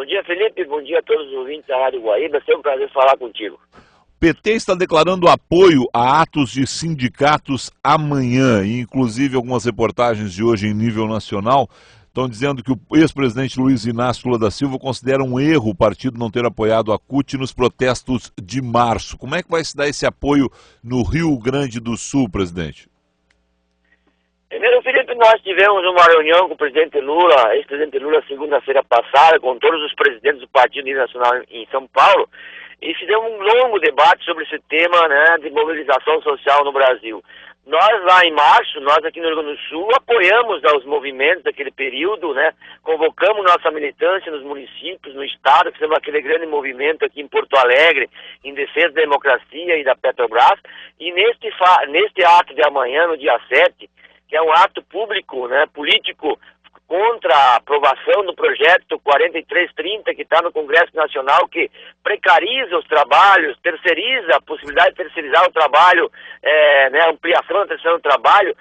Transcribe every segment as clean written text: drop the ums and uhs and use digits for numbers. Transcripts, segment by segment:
Bom dia, Felipe. Bom dia a todos os ouvintes da Rádio Guaíba. É sempre um prazer falar contigo. O PT está declarando apoio a atos de sindicatos amanhã, e inclusive algumas reportagens de hoje em nível nacional estão dizendo que o ex-presidente Luiz Inácio Lula da Silva considera um erro o partido não ter apoiado a CUT nos protestos de março. Como é que vai se dar esse apoio no Rio Grande do Sul, presidente? Primeiro, Felipe, nós tivemos uma reunião com o presidente Lula, ex-presidente Lula, segunda-feira passada, com todos os presidentes do Partido Nacional em São Paulo, e fizemos um longo debate sobre esse tema, né, de mobilização social no Brasil. Nós lá em março, nós aqui no Rio Grande do Sul, apoiamos os movimentos daquele período, né? Convocamos nossa militância nos municípios, no estado, fizemos aquele grande movimento aqui em Porto Alegre, em defesa da democracia e da Petrobras, e neste ato de amanhã, no dia 7, que é um ato público, né, político, contra a aprovação do projeto 4330, que está no Congresso Nacional, que precariza os trabalhos, terceiriza a possibilidade de terceirizar o trabalho, ampliação da terceirização do trabalho.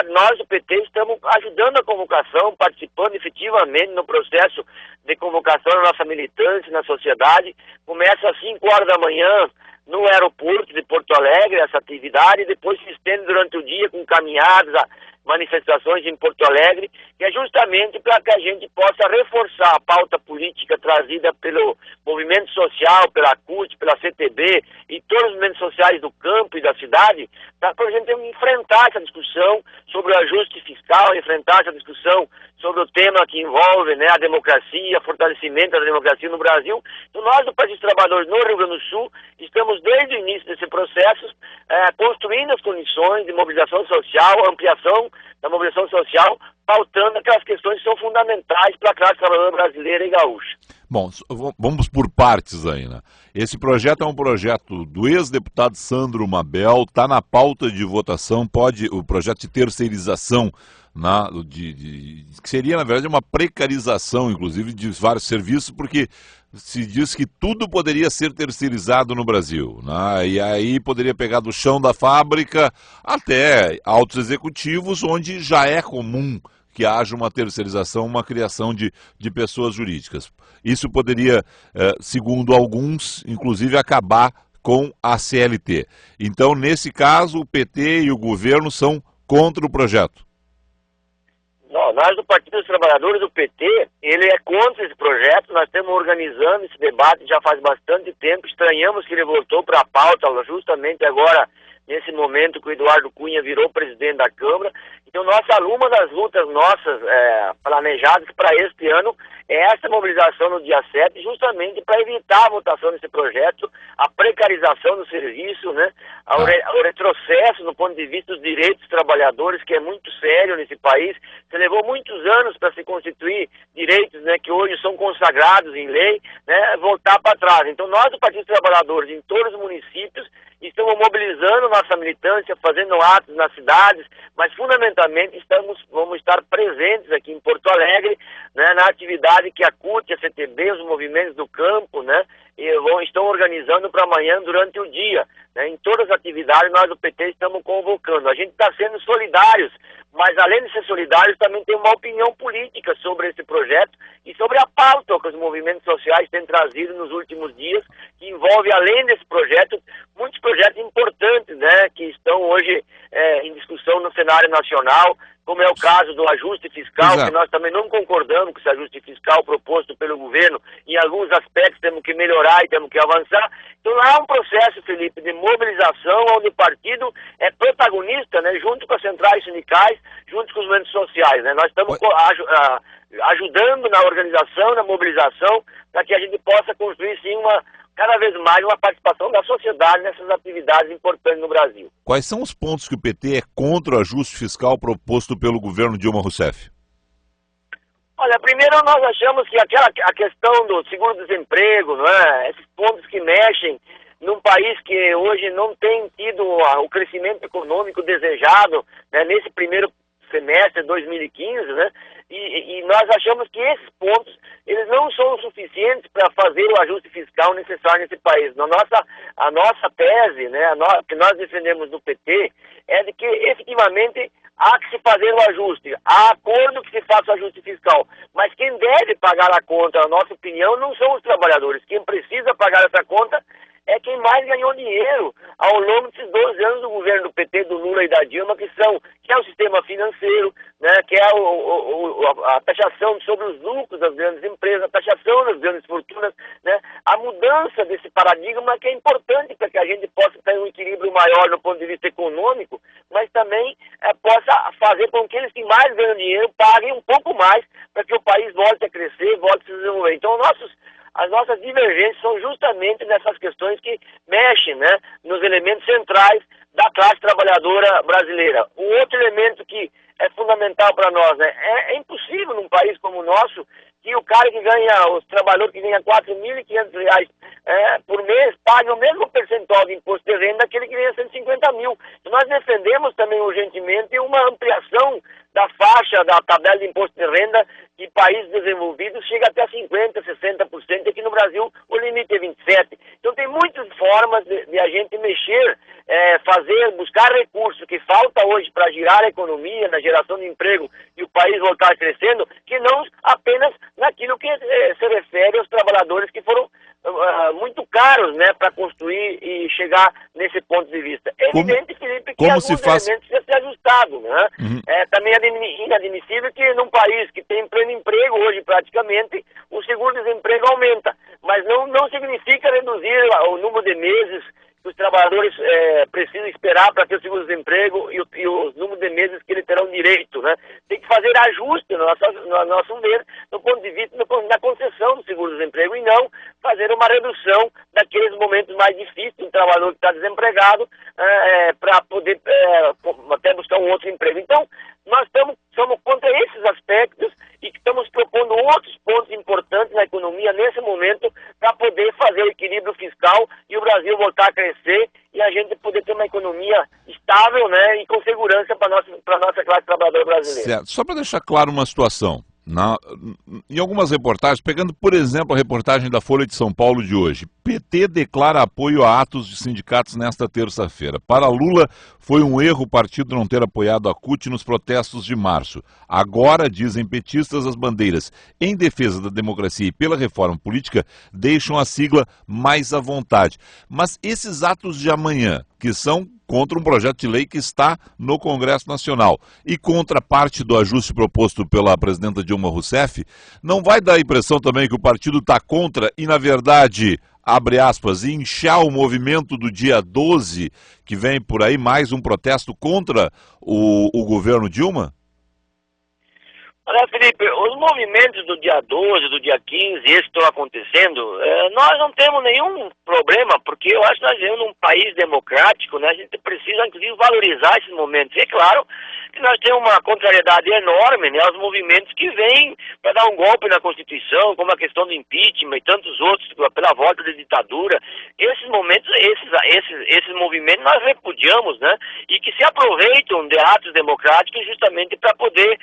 Nós do PT estamos ajudando a convocação, participando efetivamente no processo de convocação da nossa militância na sociedade. Começa às 5 horas da manhã no aeroporto de Porto Alegre, essa atividade, e depois se estende durante o dia com caminhadas, manifestações em Porto Alegre, que é justamente para que a gente possa reforçar a pauta política trazida pelo movimento social, pela CUT, pela CTB e todos os movimentos sociais do campo e da cidade, para a gente enfrentar essa discussão sobre o ajuste fiscal, enfrentar essa discussão sobre o tema que envolve, né, a democracia, fortalecimento da democracia no Brasil. Então, nós do Partido dos Trabalhadores no Rio Grande do Sul estamos desde o início desse processo construindo as condições de mobilização social, ampliação da mobilização social, pautando aquelas questões que são fundamentais para a classe trabalhadora brasileira e gaúcha. Bom, vamos por partes aí, né? Esse projeto é um projeto do ex-deputado Sandro Mabel, está na pauta de votação, o projeto de terceirização, que seria, na verdade, uma precarização, inclusive, de vários serviços, porque se diz que tudo poderia ser terceirizado no Brasil, né? E aí poderia pegar do chão da fábrica até altos executivos, onde já é comum que haja uma terceirização, uma criação de pessoas jurídicas. Isso poderia, segundo alguns, inclusive acabar com a CLT. Então, nesse caso, o PT e o governo são contra o projeto. Não, nós do Partido dos Trabalhadores do PT, ele é contra esse projeto. Nós estamos organizando esse debate já faz bastante tempo. Estranhamos que ele voltou para a pauta justamente agora, nesse momento que o Eduardo Cunha virou presidente da Câmara. Então, uma das lutas nossas planejadas para este ano é essa mobilização no dia 7, justamente para evitar a votação desse projeto, a precarização do serviço, né? O retrocesso no ponto de vista dos direitos dos trabalhadores, que é muito sério nesse país. Você levou muitos anos para se constituir direitos, né, que hoje são consagrados em lei, né, voltar para trás. Então, nós do Partido dos Trabalhadores, em todos os municípios, estamos mobilizando nossa militância, fazendo atos nas cidades, mas fundamentalmente vamos estar presentes aqui em Porto Alegre, né, na atividade que a CUT, a CTB, os movimentos do campo, né, estão organizando para amanhã durante o dia. Né, em todas as atividades nós do PT estamos convocando. A gente está sendo solidários, mas além de ser solidários, também tem uma opinião política sobre esse projeto e sobre a pauta que os movimentos sociais têm trazido nos últimos dias, que envolve, além desse projeto, muitos projetos importantes, né, que estão hoje em discussão no cenário nacional, como é o caso do ajuste fiscal. Exato. Que nós também não concordamos com esse ajuste fiscal proposto pelo governo. Em alguns aspectos temos que melhorar e temos que avançar. Então há um processo, Felipe, de mobilização onde o partido é protagonista, né, junto com as centrais sindicais, junto com os movimentos sociais. Né? Nós estamos ajudando na organização, na mobilização, para que a gente possa construir, sim, cada vez mais uma participação da sociedade nessas atividades importantes no Brasil. Quais são os pontos que o PT é contra o ajuste fiscal proposto pelo governo Dilma Rousseff? Olha, primeiro nós achamos que a questão do seguro-desemprego, não é? Esses pontos que mexem num país que hoje não tem tido o crescimento econômico desejado, né, nesse primeiro semestre de 2015, né? E nós achamos que esses pontos, eles não são suficientes para fazer o ajuste fiscal necessário nesse país. A nossa tese, né, que nós defendemos no PT, é de que efetivamente há que se fazer o ajuste, há acordo que se faça o ajuste fiscal, mas quem deve pagar a conta, na nossa opinião, não são os trabalhadores. Quem precisa pagar essa conta é quem mais ganhou dinheiro ao longo desses 12 anos do governo do PT, do Lula e da Dilma, que é o sistema financeiro, né, que é a taxação sobre os lucros das grandes empresas, a taxação das grandes fortunas, né, a mudança desse paradigma que é importante para que a gente possa ter um equilíbrio maior no ponto de vista econômico, mas também possa fazer com que eles que mais ganham dinheiro paguem um pouco mais para que o país volte a crescer, volte a se desenvolver. Então, as nossas divergências são justamente nessas questões que mexem, né, nos elementos centrais da classe trabalhadora brasileira. Um outro elemento que é fundamental para nós, né, é impossível num país como o nosso que o cara que ganha, os trabalhadores que ganham R$4.500 por mês, paguem o mesmo percentual de imposto de renda daquele que ganha 150 mil. Então, nós defendemos também urgentemente uma ampliação da faixa da tabela de imposto de renda de países desenvolvidos chega até 50%, 60%, aqui no Brasil o limite é 27%. Então tem muitas formas de a gente mexer, buscar recursos que falta hoje para girar a economia, na geração de emprego e o país voltar crescendo, que não apenas naquilo que se refere aos trabalhadores que foram muito caros, né, para construir e chegar nesse ponto de vista. É evidente, Felipe, que alguns elementos precisam ser ajustados, né? Uhum. Também é inadmissível que num país que tem pleno emprego hoje praticamente, o seguro-desemprego aumenta, mas não significa reduzir o número de meses que os trabalhadores precisam esperar para ter o seguro-desemprego e os números de meses que eles terão direito, né? Tem que fazer ajuste, no nosso ver, do ponto de vista da concessão do seguro-desemprego e não fazer uma redução daqueles momentos mais difíceis do trabalhador que está desempregado para poder até buscar um outro emprego. Então, nós somos contra esses aspectos e estamos propondo outros pontos importantes na economia nesse momento para poder fazer o equilíbrio fiscal e o Brasil voltar a crescer e a gente poder ter uma economia estável, né, e com segurança para a nossa classe trabalhadora brasileira. Certo. Só para deixar claro uma situação. Em algumas reportagens, pegando por exemplo a reportagem da Folha de São Paulo de hoje, PT declara apoio a atos de sindicatos nesta terça-feira. Para Lula, foi um erro o partido não ter apoiado a CUT nos protestos de março. Agora, dizem petistas, as bandeiras em defesa da democracia e pela reforma política deixam a sigla mais à vontade. Mas esses atos de amanhã, que são contra um projeto de lei que está no Congresso Nacional e contra parte do ajuste proposto pela presidenta Dilma Rousseff, não vai dar a impressão também que o partido está contra e, na verdade, abre aspas, inchar o movimento do dia 12, que vem por aí, mais um protesto contra o governo Dilma? Olha, Felipe, os movimentos do dia 12, do dia 15, esses que estão acontecendo, nós não temos nenhum problema, porque eu acho que nós vivemos num país democrático, né? A gente precisa, inclusive, valorizar esses momentos. E é claro que nós temos uma contrariedade enorme, né, aos movimentos que vêm para dar um golpe na Constituição, como a questão do impeachment e tantos outros, pela volta da ditadura. Esses momentos, esses movimentos nós repudiamos, né? E que se aproveitam de atos democráticos justamente para poder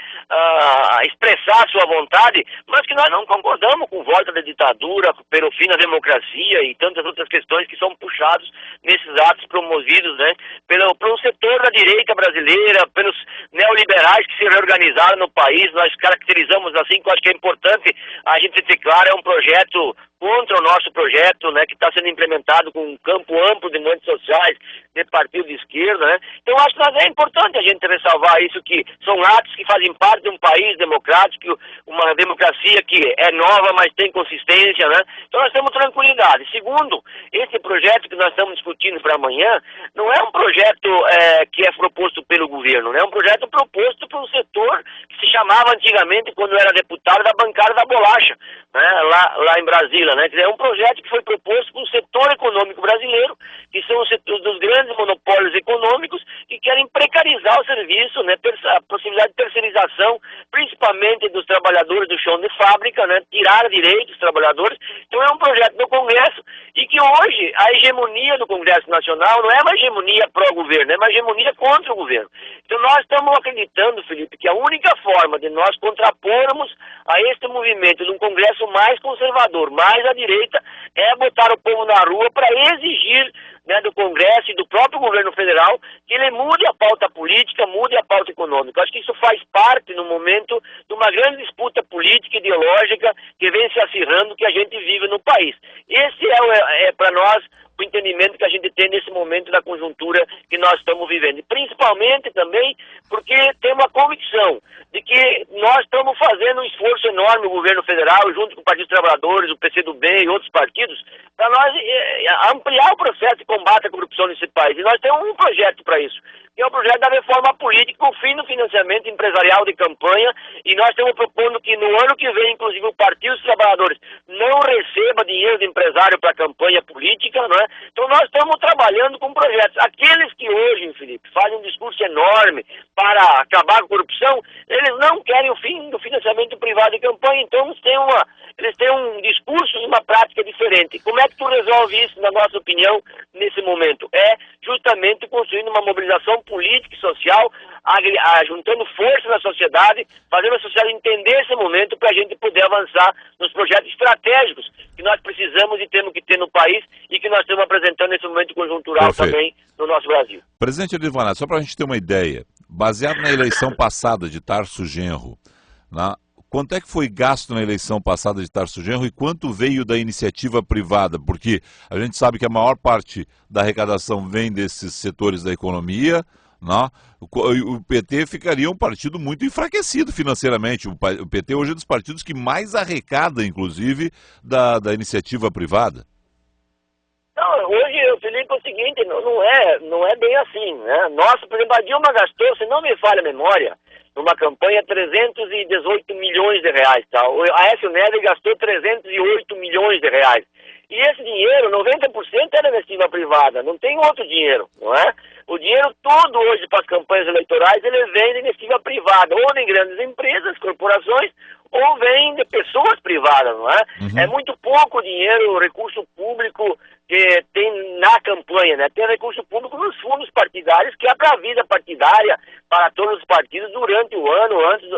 expressar a sua vontade, mas que nós não concordamos com volta da ditadura, pelo fim da democracia e tantas outras questões que são puxados nesses atos promovidos, né, pelo setor da direita brasileira, pelos neoliberais que se reorganizaram no país. Nós caracterizamos assim, que eu acho que é importante a gente ter claro, é um projeto contra o nosso projeto, né, que está sendo implementado com um campo amplo de movimentos sociais, de partido de esquerda, né? Então acho que é importante a gente ressalvar isso, que são atos que fazem parte de um país democrático, uma democracia que é nova, mas tem consistência, né? Então nós temos tranquilidade. Segundo, esse projeto que nós estamos discutindo para amanhã, não é um projeto que é proposto pelo governo, né? É um projeto proposto por um setor que se chamava antigamente, quando era deputado, da bancada da bolacha, né? Lá em Brasília, né? É um projeto que foi proposto por um setor econômico brasileiro, que são os setores dos grandes monopólios econômicos que querem precarizar o serviço, né? A possibilidade de terceirização, principalmente dos trabalhadores do chão de fábrica, né? Tirar direitos dos trabalhadores. Então é um projeto do Congresso e que hoje a hegemonia do Congresso Nacional não é uma hegemonia pró-governo, é uma hegemonia contra o governo. Então nós estamos acreditando, Felipe, que a única forma de nós contrapormos a este movimento de um Congresso mais conservador, mais à direita, é botar o povo na rua para exigir né, do Congresso e do próprio governo federal, que ele mude a pauta política, mude a pauta econômica. Eu acho que isso faz parte, no momento, de uma grande disputa política e ideológica que vem se acirrando, que a gente vive no país. Esse é para nós, o entendimento que a gente tem nesse momento da conjuntura que nós estamos vivendo. E principalmente também porque tem uma convicção de que nós estamos fazendo um esforço enorme, o governo federal, junto com o Partido dos Trabalhadores, o PCdoB e outros partidos, para nós ampliar o processo de combate à corrupção nesse país. E nós temos um projeto para isso, que é o projeto da reforma política com fim no financiamento empresarial de campanha, e nós estamos propondo que no ano que vem, inclusive, o Partido dos Trabalhadores não receba dinheiro de empresário para campanha política, não é? Então nós estamos trabalhando com projetos. Aqueles que hoje, Felipe, fazem um discurso enorme para acabar com a corrupção, eles não querem o fim do financiamento privado de campanha, então eles têm um discurso e uma prática diferente. Como é que tu resolve isso, na nossa opinião, nesse momento? É justamente construindo uma mobilização política e social, juntando força na sociedade, fazendo a sociedade entender esse momento para a gente poder avançar nos projetos estratégicos que nós precisamos e temos que ter no país e que nós estamos apresentando nesse momento conjuntural também no nosso Brasil. Presidente Edilvanato, só para a gente ter uma ideia, baseado na eleição passada de Tarso Genro, quanto é que foi gasto na eleição passada de Tarso Genro e quanto veio da iniciativa privada? Porque a gente sabe que a maior parte da arrecadação vem desses setores da economia, o PT ficaria um partido muito enfraquecido financeiramente. O PT hoje é dos partidos que mais arrecada, inclusive, da iniciativa privada. Não, hoje, Felipe, é o seguinte, não é bem assim, né? Nossa, por exemplo, a Dilma gastou, se não me falha a memória, numa campanha 318 milhões de reais, tá? O Aécio Neves gastou 308 milhões de reais. E esse dinheiro, 90% é da iniciativa privada, não tem outro dinheiro, não é? O dinheiro todo hoje para as campanhas eleitorais, ele vem de iniciativa privada, ou de grandes empresas, corporações, ou vem de pessoas privadas, não é? Uhum. É muito pouco dinheiro, recurso público que tem na campanha, né? Tem recurso público nos fundos partidários, que é para a vida partidária, para todos os partidos durante o ano, antes,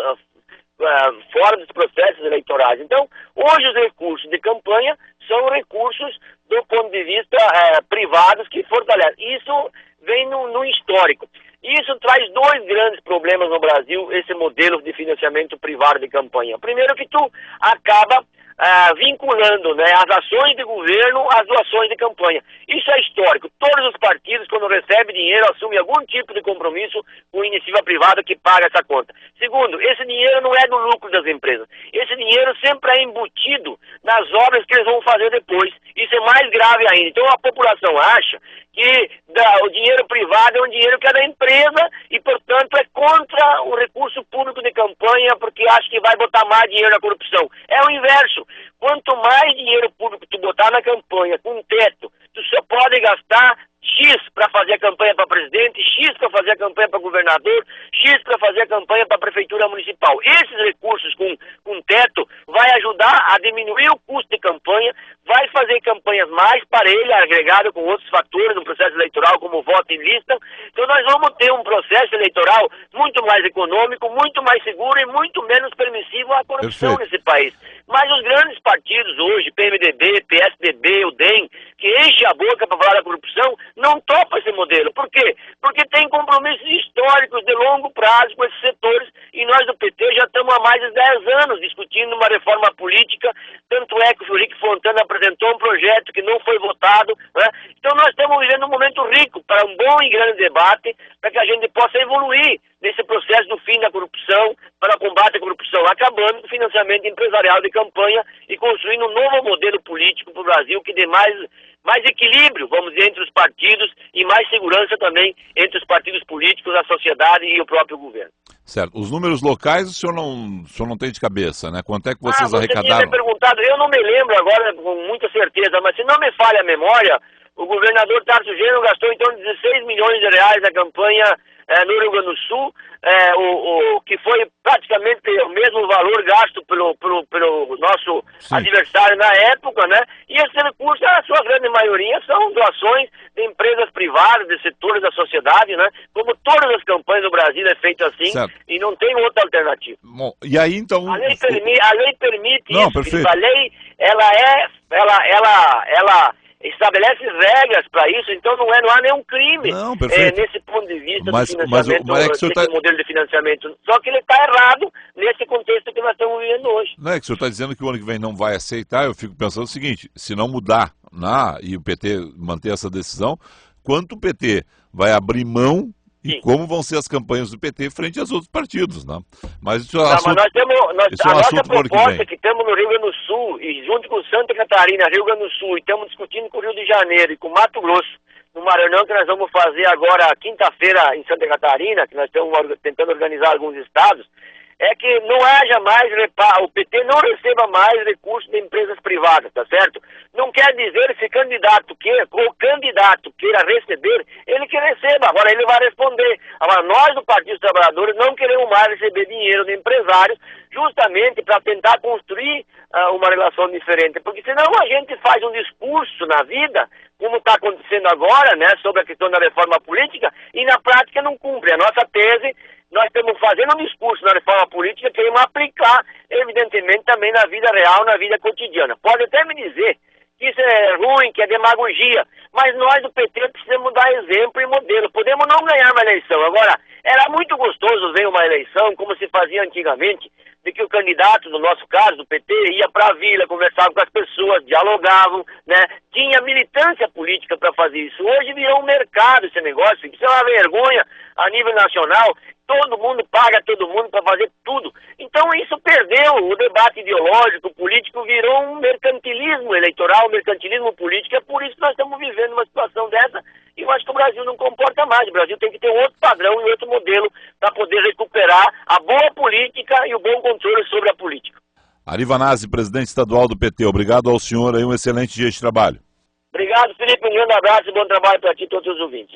fora dos processos eleitorais. Então, hoje os recursos de campanha são recursos do ponto de vista privados que fortalecem. Isso vem no histórico. Isso traz dois grandes problemas no Brasil, esse modelo de financiamento privado de campanha. Primeiro que tu acaba vinculando, né, as ações de governo às doações de campanha. Isso é histórico. Todos os partidos, quando recebem dinheiro, assumem algum tipo de compromisso com iniciativa privada que paga essa conta. Segundo, esse dinheiro não é do lucro das empresas. Esse dinheiro sempre é embutido nas obras que eles vão fazer depois. Isso é mais grave ainda. Então a população acha que o dinheiro privado é um dinheiro que é da empresa e, portanto, é contra o recurso público de campanha porque acha que vai botar mais dinheiro na corrupção. É o inverso. Quanto mais dinheiro público tu botar na campanha com teto, tu só pode gastar X para fazer a campanha para presidente, X para fazer a campanha para governador, X para fazer a campanha para prefeitura municipal. Esses recursos com teto vai ajudar a diminuir o custo de campanha, vai fazer campanhas mais parelhas, agregado com outros fatores no processo eleitoral, como voto em lista. Então nós vamos ter um processo eleitoral muito mais econômico, muito mais seguro e muito menos permissivo à corrupção nesse país. Mas os grandes partidos hoje, PMDB, PSDB, o DEM, que enchem a boca para falar da corrupção, não topam esse modelo. Por quê? Porque tem compromissos históricos de longo prazo com esses setores e nós do PT já estamos há mais de 10 anos discutindo uma reforma política, tanto é que o Henrique Fontana apresentou um projeto que não foi votado, né? Então nós estamos vivendo um momento rico para um bom e grande debate, para que a gente possa evoluir nesse processo do fim da corrupção, para o combate à corrupção, acabando com o financiamento empresarial de campanha e construindo um novo modelo político para o Brasil que dê mais equilíbrio, vamos dizer, entre os partidos e mais segurança também entre os partidos políticos, a sociedade e o próprio governo. Certo. Os números locais o senhor não tem de cabeça, né? Quanto é que vocês arrecadaram? Você tinha me perguntado, eu não me lembro agora com muita certeza, mas se não me falha a memória, o governador Tarso Genro gastou em torno de 16 milhões de reais na campanha no Rio Grande do Sul, que foi praticamente o mesmo valor gasto pelo nosso adversário na época, né? E esse recurso, a sua grande maioria, são doações de empresas privadas, de setores da sociedade, né? Como todas as campanhas do Brasil é feito assim, certo. E não tem outra alternativa. Bom, e aí então... A lei permite não, isso, perfeito. A lei, estabelece regras para isso, então não há nenhum crime não, perfeito. Nesse ponto de vista mas, do financiamento, mas é que o senhor modelo de financiamento. Só que ele está errado nesse contexto que nós estamos vivendo hoje. Não é que o senhor está dizendo que o ano que vem não vai aceitar, eu fico pensando o seguinte, se não mudar e o PT manter essa decisão, quanto o PT vai abrir mão e Sim. como vão ser as campanhas do PT frente aos outros partidos, né? Mas isso é mas nós temos a nossa proposta que temos no Rio Grande do Sul, e junto com Santa Catarina, Rio Grande do Sul, e estamos discutindo com o Rio de Janeiro e com Mato Grosso, numa reunião que nós vamos fazer agora, quinta-feira, em Santa Catarina, que nós estamos tentando organizar alguns estados, é que não haja mais, o PT não receba mais recursos de empresas privadas, tá certo? Não quer dizer se o candidato queira receber, ele que receba, agora ele vai responder. Agora, nós do Partido dos Trabalhadores não queremos mais receber dinheiro de empresários, justamente para tentar construir uma relação diferente, porque senão a gente faz um discurso na vida, como está acontecendo agora, né, sobre a questão da reforma política, e na prática não cumpre. A nossa tese, nós estamos fazendo um discurso na reforma política, queremos aplicar, evidentemente, também na vida real, na vida cotidiana. Pode até me dizer que isso é ruim, que é demagogia, mas nós do PT precisamos dar exemplo e modelo. Podemos não ganhar uma eleição. Agora, era muito gostoso ver uma eleição, como se fazia antigamente, de que o candidato, no nosso caso, do PT, ia para a vila, conversava com as pessoas, dialogavam, né? Tinha militância política para fazer isso. Hoje virou um mercado esse negócio, isso é uma vergonha a nível nacional. Todo mundo paga todo mundo para fazer tudo. Então isso perdeu o debate ideológico, político, virou um mercantilismo eleitoral, um mercantilismo político. É por isso que nós estamos vivendo uma situação dessa e eu acho que o Brasil não comporta mais. O Brasil tem que ter um outro padrão e outro modelo para poder recuperar a boa política e o bom controle sobre a política. Ari Vanazzi, presidente estadual do PT, obrigado ao senhor aí, um excelente dia de trabalho. Obrigado, Felipe, um grande abraço e bom trabalho para ti e todos os ouvintes.